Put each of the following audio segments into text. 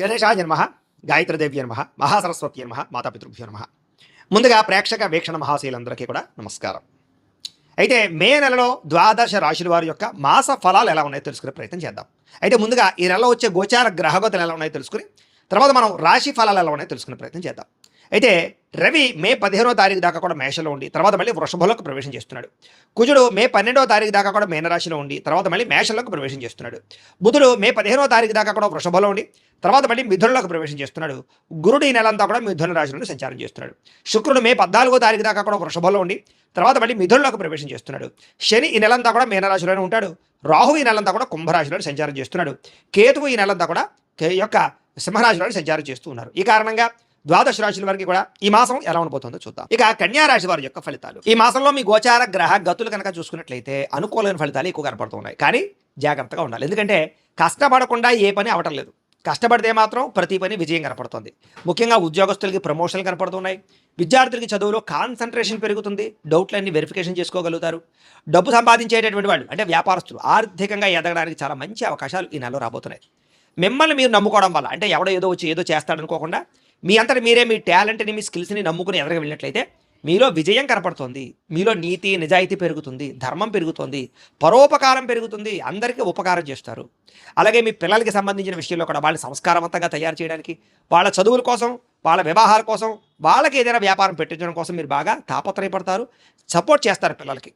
గణేశాయ నమః, గాయత్రీదేవ్య నమః, మహాసరస్వతి నమః, మాతాపితృభ్యో నమః. ముందుగా ప్రేక్షక వీక్షణ మహాశీలందరికీ కూడా నమస్కారం. అయితే మే నెలలో ద్వాదశ రాశుల వారి యొక్క మాస ఫలాలు ఎలా ఉన్నాయో తెలుసుకునే ప్రయత్నం చేద్దాం. అయితే ముందుగా ఈ నెలలో వచ్చే గోచార గ్రహగతులు ఎలా ఉన్నాయో తెలుసుకుని తర్వాత మనం రాశి ఫలాలు ఎలా ఉన్నాయో తెలుసుకునే ప్రయత్నం చేద్దాం. అయితే రవి మే 15వ తారీఖు దాకా కూడా మేషంలో ఉండి తర్వాత మళ్ళీ వృషభంలోకి ప్రవేశం చేస్తున్నాడు. కుజుడు మే 12వ తారీఖు దాకా కూడా మీనరాశిలో ఉండి తర్వాత మళ్ళీ మేషంలోకి ప్రవేశం చేస్తున్నాడు. బుధుడు మే 15వ తారీఖు దాకా కూడా వృషభంలో ఉండి తర్వాత మళ్ళీ మిథునంలోకి ప్రవేశం చేస్తున్నాడు. గురుడు ఈ నెలంతా కూడా మిథున రాశిలోనే సంచారం చేస్తున్నాడు. శుక్రుడు మే 14వ తారీఖు దాకా కూడా వృషభంలో ఉండి తర్వాత మళ్ళీ మిథునంలోకి ప్రవేశం చేస్తున్నాడు. శని ఈ నెలంతా కూడా మీనరాశిలోనే ఉంటాడు. రాహు ఈ నెలంతా కూడా కుంభరాశిలో సంచారం చేస్తున్నాడు. కేతువు ఈ నెలంతా కూడా యొక్క సింహరాశిలో సంచారం చేస్తూ ఉన్నారు. ఈ కారణంగా ద్వాదశ రాశుల వారికి కూడా ఈ మాసం ఎలా ఉండబోతుందో చూద్దాం. ఇక కన్యా రాశి వారి యొక్క ఫలితాలు. ఈ మాసంలో మీ గోచార గ్రహ గతులు కనుక చూసుకున్నట్లయితే అనుకూలమైన ఫలితాలు ఎక్కువ కనపడుతున్నాయి. కానీ జాగ్రత్తగా ఉండాలి. ఎందుకంటే కష్టపడకుండా ఏ పని అవటం లేదు. కష్టపడితే మాత్రం ప్రతి పని విజయం కనపడుతుంది. ముఖ్యంగా ఉద్యోగస్తులకి ప్రమోషన్లు కనపడుతున్నాయి. విద్యార్థులకి చదువులో కాన్సన్ట్రేషన్ పెరుగుతుంది. డౌట్లన్నీ వెరిఫికేషన్ చేసుకోగలుగుతారు. డబ్బు సంపాదించేటటువంటి వాళ్ళు అంటే వ్యాపారస్తులు ఆర్థికంగా ఎదగడానికి చాలా మంచి అవకాశాలు ఈ నెలలో రాబోతున్నాయి. మిమ్మల్ని మీరు నమ్ముకోవడం వల్ల అంటే ఎవడో ఏదో వచ్చి ఏదో చేస్తాడనుకోకుండా మీ అంతటి మీరే మీ టాలెంట్ని మీ స్కిల్స్ని నమ్ముకుని ఎదరగా వెళ్ళినట్లయితే మీలో విజయం కనపడుతుంది. మీలో నీతి నిజాయితీ పెరుగుతుంది. ధర్మం పెరుగుతుంది. పరోపకారం పెరుగుతుంది. అందరికీ ఉపకారం చేస్తారు. అలాగే మీ పిల్లలకి సంబంధించిన విషయంలో కూడా వాళ్ళని సంస్కారవంతంగా తయారు చేయడానికి వాళ్ళ చదువుల కోసం వాళ్ళ వివాహాల కోసం వాళ్ళకి ఏదైనా వ్యాపారం పెట్టించడం కోసం మీరు బాగా తాపత్రయపడతారు. సపోర్ట్ చేస్తారు పిల్లలకి.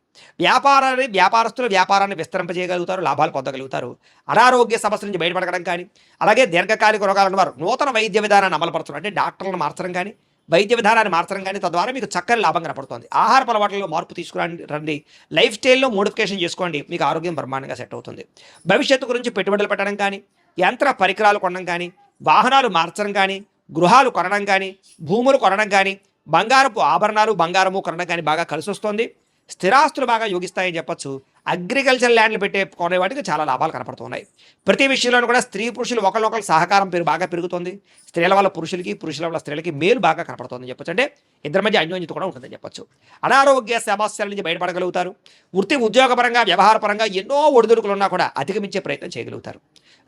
వ్యాపారస్తులు వ్యాపారాన్ని విస్తరింపజేయగలుగుతారు. లాభాలు పొందగలుగుతారు. అనారోగ్య సమస్యల నుంచి బయటపడడం కానీ అలాగే దీర్ఘకాలిక రోగాలను వారు నూతన వైద్య విధానాన్ని అమలుపరచడం అంటే డాక్టర్లను మార్చడం కానీ వైద్య విధానాన్ని మార్చడం కానీ తద్వారా మీకు చక్కని లాభం కనపడుతుంది. ఆహార అలవాట్లలో మార్పు తీసుకురండి. లైఫ్ స్టైల్లో మోడిఫికేషన్ చేసుకోండి. మీకు ఆరోగ్యం బ్రహ్మాండంగా సెట్ అవుతుంది. భవిష్యత్తు గురించి పెట్టుబడులు పెట్టడం కానీ యంత్ర పరికరాలు కొనడం కానీ వాహనాలు మార్చడం కానీ గృహాలు కొనడం కానీ భూములు కొనడం కానీ బంగారపు ఆభరణాలు బంగారము కొనడం కానీ బాగా కలిసి వస్తుంది. స్థిరాస్తులు బాగా యోగిస్తాయని చెప్పొచ్చు. అగ్రికల్చర్ ల్యాండ్లు కొనే వాటికి చాలా లాభాలు కనపడుతున్నాయి. ప్రతి విషయంలోనూ కూడా స్త్రీ పురుషులు ఒకరినొకరు సహకారం బాగా పెరుగుతుంది. స్త్రీల వల్ల పురుషులకి పురుషుల వల్ల స్త్రీలకి మేలు బాగా కనపడుతుందని చెప్పొచ్చు. అంటే ఇద్దరి మధ్య అన్యోన్యత కూడా ఉంటుందని చెప్పొచ్చు. అనారోగ్య సమస్యల నుంచి బయటపడగలుగుతారు. వృత్తి ఉద్యోగపరంగా వ్యవహారపరంగా ఎన్నో ఒడిదుడుకులు ఉన్నా కూడా అధిగమించే ప్రయత్నం చేయగలుగుతారు.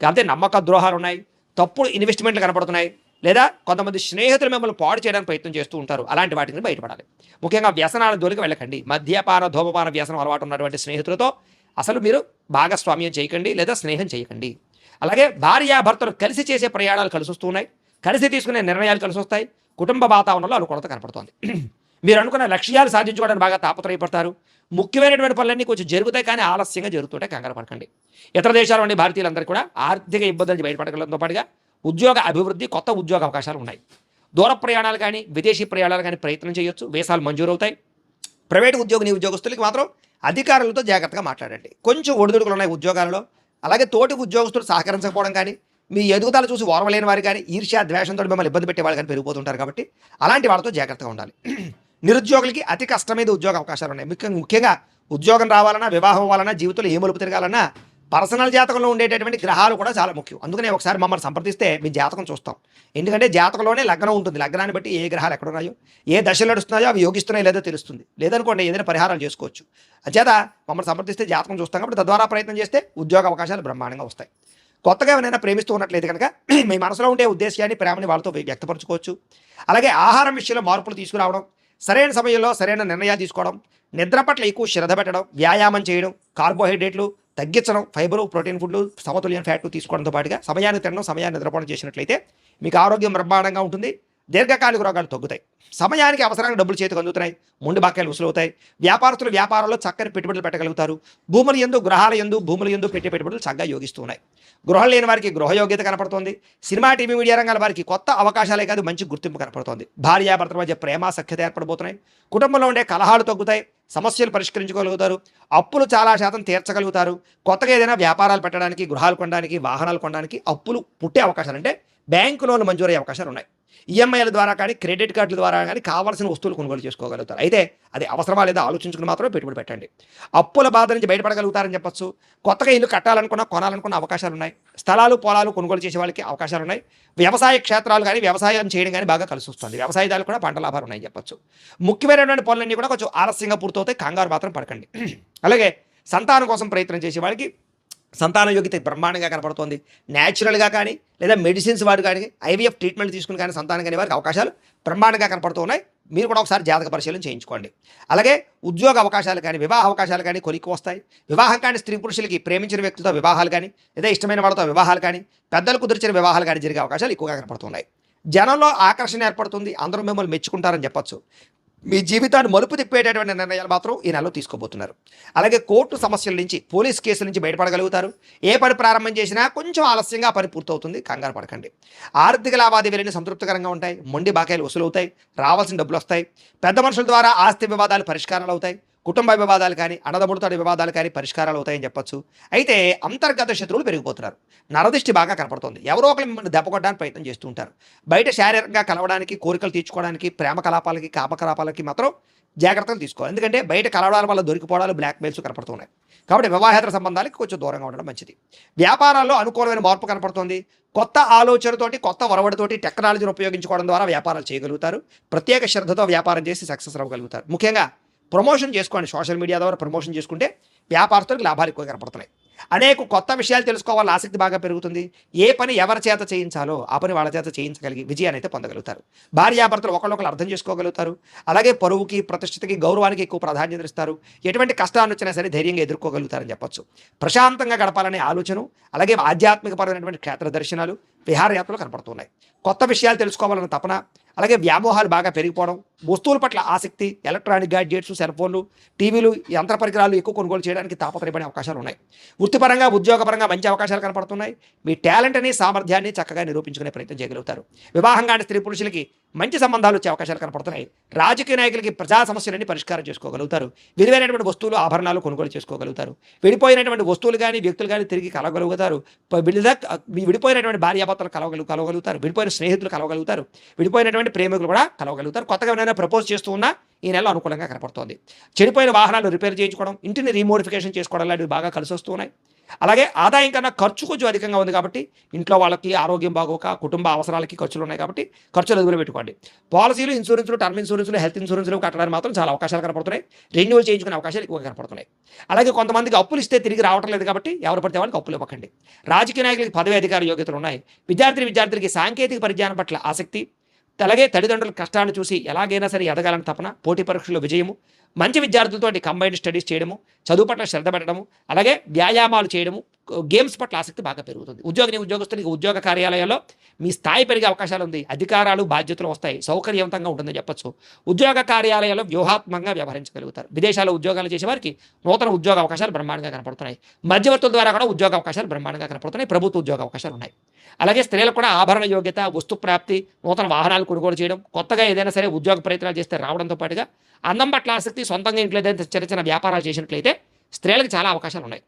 కాకపోతే నమ్మక ద్రోహాలు ఉన్నాయి. తప్పుడు ఇన్వెస్ట్మెంట్లు కనపడుతున్నాయి. లేదా కొంతమంది స్నేహితులు మిమ్మల్ని పాడు చేయడానికి ప్రయత్నం చేస్తూ ఉంటారు. అలాంటి వాటిని బయటపడాలి. ముఖ్యంగా వ్యసనాల జోలికి వెళ్ళకండి. మద్యపాన ధూమపాన వ్యసనం అలవాటు ఉన్నటువంటి స్నేహితులతో అసలు మీరు భాగస్వామ్యం చేయకండి లేదా స్నేహం చేయకండి. అలాగే భార్యాభర్తలు కలిసి చేసే ప్రయాణాలు కలిసి వస్తున్నాయి. కలిసి తీసుకునే నిర్ణయాలు కలిసి వస్తాయి. కుటుంబ వాతావరణంలో అనుకూలత కనపడుతోంది. మీరు అనుకున్న లక్ష్యాలు సాధించుకోవడానికి బాగా తాపత్రయపడతారు. ముఖ్యమైనటువంటి పనులన్నీ కొంచెం జరుగుతాయి కానీ ఆలస్యంగా జరుగుతుంటే కంగారు పడకండి. ఇతర దేశాల్లోని భారతీయులందరూ కూడా ఆర్థిక ఇబ్బందుల నుంచి బయటపడగలతో పాటుగా ఉద్యోగ అభివృద్ధి కొత్త ఉద్యోగ అవకాశాలు ఉన్నాయి. దూర ప్రయాణాలు కానీ విదేశీ ప్రయాణాలు కానీ ప్రయత్నం చేయొచ్చు. వీసాలు మంజూరవుతాయి. ప్రైవేటు ఉద్యోగులకి మాత్రం అధికారులతో జాగ్రత్తగా మాట్లాడండి. కొంచెం ఒడిదుడుకులు ఉన్నాయి ఉద్యోగాలలో. అలాగే తోటి ఉద్యోగస్తులు సహకరించకపోవడం కానీ మీ ఎదుగుదల చూసి ఓర్వలేని వారు కానీ ఈర్ష్య ద్వేషంతో మిమ్మల్ని ఇబ్బంది పెట్టే వాళ్ళు కానీ పెరిగిపోతుంటారు. కాబట్టి అలాంటి వాళ్ళతో జాగ్రత్తగా ఉండాలి. నిరుద్యోగులకి అతి కష్టమైన ఉద్యోగ అవకాశాలు ఉన్నాయి. ముఖ్యంగా ఉద్యోగం రావాలన్నా వివాహం అవ్వాలన్నా జీవితంలో ఏ మలుపు తిరగాలన్నా పర్సనల్ జాతకంలో ఉండేటటువంటి గ్రహాలు కూడా చాలా ముఖ్యం. అందుకనే ఒకసారి మమ్మల్ని సంప్రదిస్తే మీ జాతకం చూస్తాం. ఎందుకంటే జాతకంలోనే లగ్నం ఉంటుంది. లగ్నాన్ని బట్టి ఏ గ్రహాలు ఎక్కడున్నాయో ఏ దశలు నడుస్తున్నాయో అవి యోగిస్తున్నాయో లేదో తెలుస్తుంది. లేదనుకోండి ఏదైనా పరిహారాలు చేసుకోవచ్చు. అచేత మమ్మల్ని సంప్రదిస్తే జాతకం చూస్తాం కాబట్టి తద్వారా ప్రయత్నం చేస్తే ఉద్యోగ అవకాశాలు బ్రహ్మాండంగా వస్తాయి. కొత్తగా ఎవరైనా ప్రేమిస్తూ ఉన్నట్లయితే కనుక మీ మనసులో ఉండే ఉద్దేశాన్ని ప్రేమని వాళ్ళతో వ్యక్తపరచుకోవచ్చు. అలాగే ఆహారం విషయంలో మార్పులు తీసుకురావడం, సరైన సమయంలో సరైన నిర్ణయాలు తీసుకోవడం, నిద్ర పట్ల ఎక్కువ శ్రద్ధ పెట్టడం, వ్యాయామం చేయడం, కార్బోహైడ్రేట్లు తగ్గించడం, ఫైబరు ప్రోటీన్ ఫుడ్లు సమతుల్యం ఫ్యాట్లు తీసుకోవడంతో పాటుగా సమయాన్ని తినడం సమయాన్ని నిద్రపోవడం చేసినట్లయితే మీకు ఆరోగ్యం బ్రహ్మాండంగా ఉంటుంది. దీర్ఘకాలిక రోగాలు తగ్గుతాయి. సమయానికి అవసరానికి డబ్బులు చేతికి అందుతున్నాయి. ముందు బాక్యాలు వసూలవుతాయి. వ్యాపారస్తులు వ్యాపారంలో చక్కని పెట్టుబడులు పెట్టగలుగుతారు. భూముల యందు గ్రహాల యందు భూముల యందు పెట్టే పెట్టుబడులు చక్కగా యోగిస్తున్నాయి. గృహం లేని వారికి గృహయోగ్యత కనపడుతోంది. సినిమా టీవీ మీడియా రంగాల వారికి కొత్త అవకాశాలే కాదు మంచి గుర్తింపు కనపడుతోంది. భార్యాభర్తల మధ్య ప్రేమ సఖ్యత ఏర్పడబోతున్నాయి. కుటుంబంలో ఉండే కలహాలు తగ్గుతాయి. సమస్యలు పరిష్కరించుకోగలుగుతారు. అప్పులు చాలా శాతం తీర్చగలుగుతారు. కొత్తగా ఏదైనా వ్యాపారాలు పెట్టడానికి గృహాలు కొనడానికి వాహనాలు కొనడానికి అప్పులు పుట్టే అవకాశాలు అంటే బ్యాంకు లోన్లు మంజూరయ్యే అవకాశాలు ఉన్నాయి. ఈఎంఐల ద్వారా కానీ క్రెడిట్ కార్డుల ద్వారా కానీ కావాల్సిన వస్తువులు కొనుగోలు చేసుకోగలుగుతారు. అయితే అది అవసరమా లేదా ఆలోచించుకుని మాత్రమే పెట్టుబడి పెట్టండి. అప్పుల బాధ నుంచి బయటపడగలుగుతారని చెప్పొచ్చు. కొత్తగా ఇల్లు కట్టాలనుకున్నా కొనాలనుకున్న అవకాశాలు ఉన్నాయి. స్థలాలు పొలాలు కొనుగోలు చేసే వాళ్ళకి అవకాశాలు ఉన్నాయి. వ్యవసాయ క్షేత్రాలు కానీ వ్యవసాయం చేయడం కానీ బాగా కలిసి వస్తుంది. వ్యవసాయదారులు కూడా పంట లాభాలు ఉన్నాయని చెప్పొచ్చు. ముఖ్యమైనటువంటి పనులన్నీ కూడా కొంచెం ఆలస్యంగా పూర్తవుతాయి. కంగారు మాత్రం పడకండి. అలాగే సంతానం కోసం ప్రయత్నం చేసే వాళ్ళకి సంతాన యోగ్యత బ్రహ్మాండంగా కనపడుతోంది. న్యాచురల్గా కానీ లేదా మెడిసిన్స్ వాడు కానీ ఐవీఎఫ్ ట్రీట్మెంట్ తీసుకుని కానీ సంతానం కానీ వారికి అవకాశాలు బ్రహ్మాండంగా కనపడుతూ ఉన్నాయి. మీరు కూడా ఒకసారి జాతక పరిశీలన చేయించుకోండి. అలాగే ఉద్యోగ అవకాశాలు కానీ వివాహ అవకాశాలు కానీ కొలిక్కి వస్తాయి. వివాహం కానీ స్త్రీ పురుషులకి ప్రేమించిన వ్యక్తులతో వివాహాలు కానీ లేదా ఇష్టమైన వాళ్ళతో వివాహాలు కానీ పెద్దలు కుదిర్చిన వివాహాలు కానీ జరిగే అవకాశాలు ఎక్కువగా కనపడుతున్నాయి. జనంలో ఆకర్షణ ఏర్పడుతుంది. అందరూ మిమ్మల్ని మెచ్చుకుంటారని చెప్పొచ్చు. మీ జీవితాన్ని మలుపు తిప్పేటటువంటి నిర్ణయాలు మాత్రం ఈ నెలలో తీసుకోబోతున్నారు. అలాగే కోర్టు సమస్యల నుంచి పోలీస్ కేసుల నుంచి బయటపడగలుగుతారు. ఏ పని ప్రారంభం చేసినా కొంచెం ఆలస్యంగా ఆ పని పూర్తవుతుంది. కంగారు పడకండి. ఆర్థిక లావాదేవీలన్నీ సంతృప్తికరంగా ఉంటాయి. మొండి బాకాయలు వసూలవుతాయి. రావాల్సిన డబ్బులు వస్తాయి. పెద్ద మనుషుల ద్వారా ఆస్తి వివాదాలు పరిష్కారాలు అవుతాయి. కుటుంబ వివాదాలు కానీ అన్నదమ్ములతో వివాదాలు కానీ పరిష్కారాలు అవుతాయని చెప్పొచ్చు. అయితే అంతర్గత శత్రువులు పెరిగిపోతున్నారు. నరదృష్టి బాగా కనపడుతుంది. ఎవరో ఒకరు మిమ్మల్ని దెబ్బకొట్టడానికి ప్రయత్నం చేస్తూ ఉంటారు. బయట శారీరకంగా కలవడానికి, కోరికలు తీర్చుకోవడానికి, ప్రేమ కలాపాలకి, కామకలాపాలకి మాత్రం జాగ్రత్తలు తీసుకోవాలి. ఎందుకంటే బయట కలవడాల వల్ల దొరికిపోవడాలు, బ్లాక్మెయిల్స్ కనపడుతున్నాయి. కాబట్టి వివాహేతర సంబంధాలకి కొంచెం దూరంగా ఉండడం మంచిది. వ్యాపారాల్లో అనుకూలమైన మార్పు కనపడుతుంది. కొత్త ఆలోచనతోటి, కొత్త ఒరవడితోటి టెక్నాలజీని ఉపయోగించుకోవడం ద్వారా వ్యాపారాలు చేయగలుగుతారు. ప్రత్యేక శ్రద్ధతో వ్యాపారం చేసి సక్సెస్ అవ్వగలుగుతారు. ముఖ్యంగా ప్రమోషన్ చేసుకోండి. సోషల్ మీడియా ద్వారా ప్రమోషన్ చేసుకుంటే వ్యాపారస్తులకు లాభాలు ఎక్కువ కనపడుతున్నాయి. అనేక కొత్త విషయాలు తెలుసుకోవాలని ఆసక్తి బాగా పెరుగుతుంది. ఏ పని ఎవరి చేత చేయించాలో ఆ పని వాళ్ళ చేత చేయించగలిగి విజయాన్ని అయితే పొందగలుగుతారు. భార్యాభర్తలు ఒకళ్ళొకరు అర్థం చేసుకోగలుగుతారు. అలాగే పరువుకి, ప్రతిష్టతకి, గౌరవానికి ఎక్కువ ప్రాధాన్యత ఇస్తారు. ఎటువంటి కష్టాన్ని వచ్చినా సరే ధైర్యంగా ఎదుర్కోగలుగుతారని చెప్పొచ్చు. ప్రశాంతంగా గడపాలనే ఆలోచన, అలాగే ఆధ్యాత్మికపరమైనటువంటి క్షేత్ర దర్శనాలు, విహారయాత్రలు కనపడుతున్నాయి. కొత్త విషయాలు తెలుసుకోవాలన్న తపన, అలాగే వ్యామోహాలు బాగా పెరిగిపోవడం, వస్తువుల పట్ల ఆసక్తి, ఎలక్ట్రానిక్ గ్యాడ్జెట్స్, సెల్ ఫోన్లు, టీవీలు, యంత్ర పరికరాలు ఎక్కువ కొనుగోలు చేయడానికి తాపత్రయపడే అవకాశాలు ఉన్నాయి. వృత్తిపరంగా, ఉద్యోగపరంగా మంచి అవకాశాలు కనపడుతున్నాయి. మీ టాలెంట్ని, సామర్థ్యాన్ని చక్కగా నిరూపించుకునే ప్రయత్నం చేయగలుగుతారు. వివాహం కాని స్త్రీ పురుషులకి మంచి సంబంధాలు వచ్చే అవకాశాలు కనపడుతున్నాయి. రాజకీయ నాయకులకి ప్రజా సమస్యలన్నీ పరిష్కారం చేసుకోగలుగుతారు. విలువైనటువంటి వస్తువులు, ఆభరణాలు కొనుగోలు చేసుకోగలుగుతారు. విడిపోయినటువంటి వస్తువులు కానీ, వ్యక్తులు కానీ తిరిగి కలవగలుగుతారు. విడిపోయినటువంటి భార్యాభర్తలు కలవగలుగుతారు. విడిపోయిన స్నేహితులు కలవగలుగుతారు. విడిపోయినటువంటి ప్రేమికులు కూడా కలవగలుగుతారు. కొత్తగా ఏమైనా ప్రపోజ్ చేస్తూ ఉన్నా ఈ నెల అనుకూలంగా కనపడుతోంది. చెడిపోయిన వాహనాలు రిపేర్ చేయించుకోవడం, ఇంటిని రీమోడిఫికేషన్ చేసుకోవడం లాంటివి బాగా కలిసి వస్తూ ఉన్నాయి. అలాగే ఆదాయం కన్నా ఖర్చు కొంచెం అధికంగా ఉంది కాబట్టి ఇంట్లో వాళ్ళకి ఆరోగ్యం బాగోక, కుటుంబ అవసరాలకి ఖర్చులు ఉన్నాయి కాబట్టి ఖర్చులు అదుపులో పెట్టుకోండి. పాలసీలు, ఇన్సూరెన్స్లు, టర్మ్ ఇన్సూరెన్స్లు, హెల్త్ ఇన్సూరెన్స్లు కట్టడానికి మాత్రం చాలా అవకాశాలు కనపడుతున్నాయి. రెన్యూవల్ చేయించుకునే అవకాశాలు ఎక్కువగా కనపడుతున్నాయి. అలాగే కొంతమందికి అప్పులు ఇస్తే తిరిగి రావటం లేదు కాబట్టి ఎవరు పడితే వాళ్ళకి అప్పులు ఇవ్వకండి. రాజకీయ నాయకులకి పదవి అధికార యోగ్యతలు ఉన్నాయి. విద్యార్థులకి సాంకేతిక పరిజ్ఞానం పట్ల ఆసక్తి, అలాగే తల్లిదండ్రుల కష్టాన్ని చూసి ఎలాగైనా సరే ఎదగాలని తపన, పోటీ పరీక్షల్లో విజయము, మంచి విద్యార్థులతో కంబైన్డ్ స్టడీస్ చేయడము, చదువు పట్ల శ్రద్ధ పెట్టడము, అలాగే వ్యాయామాలు చేయడము, గేమ్స్ పట్ల ఆసక్తి బాగా పెరుగుతుంది. ఉద్యోగస్తులకి ఉద్యోగ కార్యాలయాల్లో మీ స్థాయి పెరిగే అవకాశాలు ఉంది. అధికారాలు, బాధ్యతలు వస్తాయి. సౌకర్యవంతంగా ఉంటుందని చెప్పొచ్చు. ఉద్యోగ కార్యాలయాల్లో వ్యూహాత్మకంగా వ్యవహరించగలుగుతారు. విదేశాల్లో ఉద్యోగాలు చేసే వారికి నూతన ఉద్యోగ అవకాశాలు బ్రహ్మాండంగా కనపడుతున్నాయి. మధ్యవర్తుల ద్వారా కూడా ఉద్యోగ అవకాశాలు బ్రహ్మాండంగా కనపడుతున్నాయి. ప్రభుత్వ ఉద్యోగ అవకాశాలు ఉన్నాయి. అలాగే స్త్రీలకు కూడా ఆభరణ యోగ్యత, వస్తు ప్రాప్తి, నూతన వాహనాలు కొనుగోలు చేయడం, కొత్తగా ఏదైనా సరే ఉద్యోగ ప్రయత్నాలు చేస్తే రావడంతో పాటుగా అందం పట్ల ఆసక్తి, సొంతంగా ఇంట్లో ఏదైతే చిన్న చిన్న వ్యాపారాలు చేసినట్లయితే స్త్రీలకు చాలా అవకాశాలు ఉన్నాయి.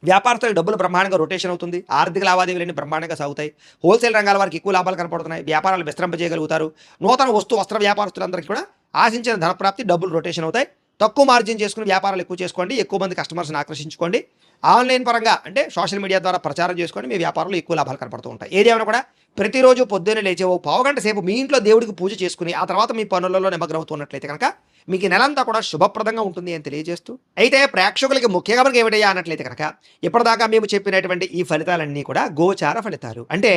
వ్యాపారస్తులకు డబ్బులు బ్రహ్మాండంగా రొటేషన్ అవుతుంది. ఆర్థిక లావాదేవీలన్నీ బ్రహ్మాండంగా సాగుతాయి. హోల్సేల్ రంగాల వారికి ఎక్కువ లాభాలు కనపడుతున్నాయి. వ్యాపారాలు విస్తరింపజేయగలుగుతారు. నూతన వస్త్ర వ్యాపారస్తులందరికీ కూడా ఆశించిన ధనప్రాప్తి, డబ్బులు రొటేషన్ అవుతాయి. తక్కువ మార్జిన్ చేసుకుని వ్యాపారాలు ఎక్కువ చేసుకోండి. ఎక్కువ మంది కస్టమర్స్ని ఆకర్షించుకోండి. ఆన్లైన్ పరంగా అంటే సోషల్ మీడియా ద్వారా ప్రచారం చేసుకోండి. మీ వ్యాపారంలో ఎక్కువ లాభాలు కనపడుతూ ఉంటాయి. ఏదేమైనా కూడా ప్రతిరోజు పొద్దున్నే లేచే ఓ పావుగంట సేపు మీ ఇంట్లో దేవుడికి పూజ చేసుకుని ఆ తర్వాత మీ పనులలో నిమగ్నమవుతున్నట్లయితే కనుక మీకు ఈ నెలంతా కూడా శుభప్రదంగా ఉంటుంది అని తెలియజేస్తూ, అయితే ప్రేక్షకులకి ముఖ్యంగా మనకి ఏమిటయ్యా అన్నట్లయితే కనుక ఇప్పటిదాకా మేము చెప్పినటువంటి ఈ ఫలితాలన్నీ కూడా గోచార ఫలితాలు. అంటే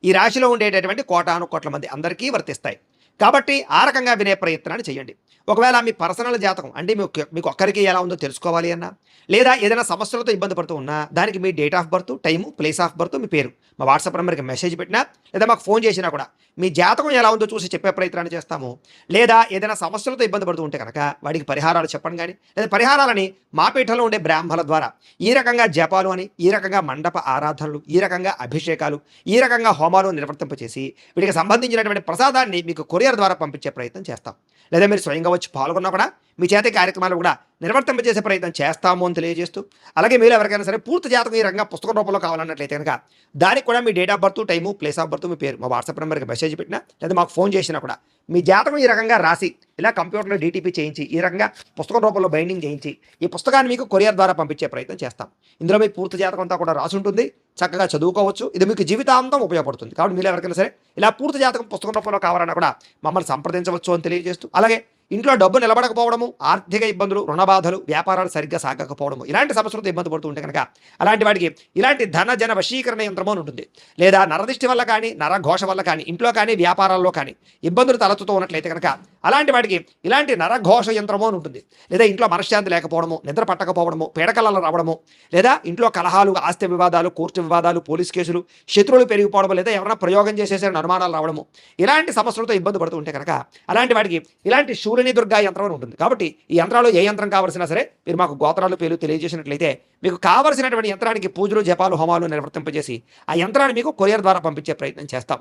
ఈ రాశిలో ఉండేటటువంటి కోటాను కోట్ల మంది అందరికీ వర్తిస్తాయి. కాబట్టి ఆ రకంగా వినే ప్రయత్నాన్ని చేయండి. ఒకవేళ మీ పర్సనల్ జాతకం అంటే మీకు ఒక్కరికి ఎలా ఉందో తెలుసుకోవాలి అన్నా, లేదా ఏదైనా సమస్యలతో ఇబ్బంది పడుతూ ఉన్నా దానికి మీ date of birth, time, place of birth, మీ పేరు మా వాట్సాప్ నెంబర్కి మెసేజ్ పెట్టినా లేదా మాకు ఫోన్ చేసినా కూడా మీ జాతకం ఎలా ఉందో చూసి చెప్పే ప్రయత్నాన్ని చేస్తాము. లేదా ఏదైనా సమస్యలతో ఇబ్బంది పడుతూ ఉంటే కనుక వాడికి పరిహారాలు చెప్పండి. కానీ లేదా పరిహారాలని మా పీఠంలో ఉండే బ్రాహ్మణుల ద్వారా ఈ రకంగా జపాలు అని, ఈ రకంగా మండప ఆరాధనలు, ఈ రకంగా అభిషేకాలు, ఈ రకంగా హోమాలు నిర్వర్తింపచేసి వీటికి సంబంధించినటువంటి ప్రసాదాన్ని మీకు కొరియర్ ద్వారా పంపించే ప్రయత్నం చేస్తాం. లేదా మీరు స్వయంగా వచ్చి పాల్గొన్నా కూడా మీ చేత కార్యక్రమాలు కూడా నిర్వర్తింపజేసే ప్రయత్నం చేస్తాము అని తెలియజేస్తూ, అలాగే మీరు ఎవరికైనా సరే పూర్తి జాతకం ఈ రకంగా పుస్తకం రూపంలో కావాలన్నట్లయితే కనుక దానికి కూడా మీ date of birth, time, place of birth, మీ పేరు మా వాట్సాప్ నెంబర్కి మెసేజ్ పెట్టినా లేదా మాకు ఫోన్ చేసినా కూడా మీ జాతకం ఈ రకంగా రాసి ఇలా కంప్యూటర్లో డీటీపీ చేయించి ఈ రకంగా పుస్తకం రూపంలో బైండింగ్ చేయించి ఈ పుస్తకాన్ని మీకు కొరియర్ ద్వారా పంపించే ప్రయత్నం చేస్తాం. ఇందులో మీ పూర్తి జాతకం అంతా కూడా రాసి ఉంటుంది. చక్కగా చదువుకోవచ్చు. ఇది మీకు జీవితాంతం ఉపయోగపడుతుంది. కాబట్టి మీరు ఎవరికైనా సరే ఇలా పూర్తి జాతకం పుస్తకం రూపంలో కావాలన్నా కూడా మమ్మల్ని సంప్రదించవచ్చు అని తెలియజేస్తూ, అలాగే ఇంట్లో డబ్బు నిలబడకపోవడము, ఆర్థిక ఇబ్బందులు, రుణ బాధలు, వ్యాపారాలు సరిగ్గా సాగకపోవడము, ఇలాంటి సమస్యలతో ఇబ్బంది పడుతూ ఉంటే కనుక అలాంటి వాడికి ఇలాంటి ధన జన వశీకరణ యంత్రము అని ఉంటుంది. లేదా నరదిష్టి వల్ల కానీ, నరఘోష వల్ల కానీ, ఇంట్లో కానీ, వ్యాపారాల్లో కానీ ఇబ్బందులు తలెత్తుతూ ఉన్నట్లయితే కనుక అలాంటి వాడికి ఇలాంటి నరఘోష యంత్రము అని ఉంటుంది. లేదా ఇంట్లో మనశ్శాంతి లేకపోవడము, నిద్ర పట్టకపోవడము, పీడకలలు రావడము, లేదా ఇంట్లో కలహాలు, ఆస్తి వివాదాలు, కోర్టు వివాదాలు, పోలీస్ కేసులు, శత్రువులు పెరిగిపోవడం, లేదా ఎవరైనా ప్రయోగం చేసేసే అనుమానాలు రావడము, ఇలాంటి సమస్యలతో ఇబ్బంది పడుతూ ఉంటే కనుక అలాంటి వాడికి ఇలాంటి శూలిని దుర్గా యంత్రం అని ఉంటుంది. కాబట్టి ఈ యంత్రాలు ఏ యంత్రం కావాల్సినా సరే మీరు మాకు గోత్రాలు పేర్లు తెలియజేసినట్లయితే మీకు కావలసినటువంటి యంత్రానికి పూజలు, జపాలు, హోమాలు నిర్వర్తింపజేసి ఆ యంత్రాన్ని మీకు కొరియర్ ద్వారా పంపించే ప్రయత్నం చేస్తాం.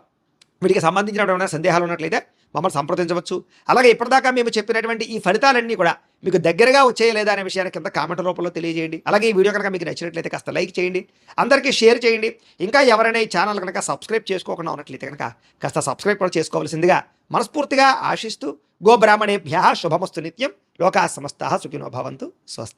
వీటికి సంబంధించినటువంటి సందేహాలు ఉన్నట్లయితే మమ్మల్ని సంప్రదించవచ్చు. అలాగే ఇప్పటిదాకా మేము చెప్పినటువంటి ఈ ఫలితాలన్నీ కూడా మీకు దగ్గరగా వచ్చేయ లేదా అనే విషయాన్ని కింద కామెంట్ రూపంలో తెలియజేయండి. అలాగే ఈ వీడియో కనుక మీకు నచ్చినట్లయితే కాస్త లైక్ చేయండి, అందరికీ షేర్ చేయండి. ఇంకా ఎవరైనా ఈ ఛానల్ కనుక సబ్స్క్రైబ్ చేసుకోకుండా ఉన్నట్లయితే కనుక కాస్త సబ్స్క్రైబ్ కూడా చేసుకోవాల్సిందిగా మనస్ఫూర్తిగా ఆశిస్తూ గోబ్రాహ్మణేభ్యः శుభమస్తు నిత్యం. లోకాः సమస్తాः సుఖినో భవంతు. స్వస్తి.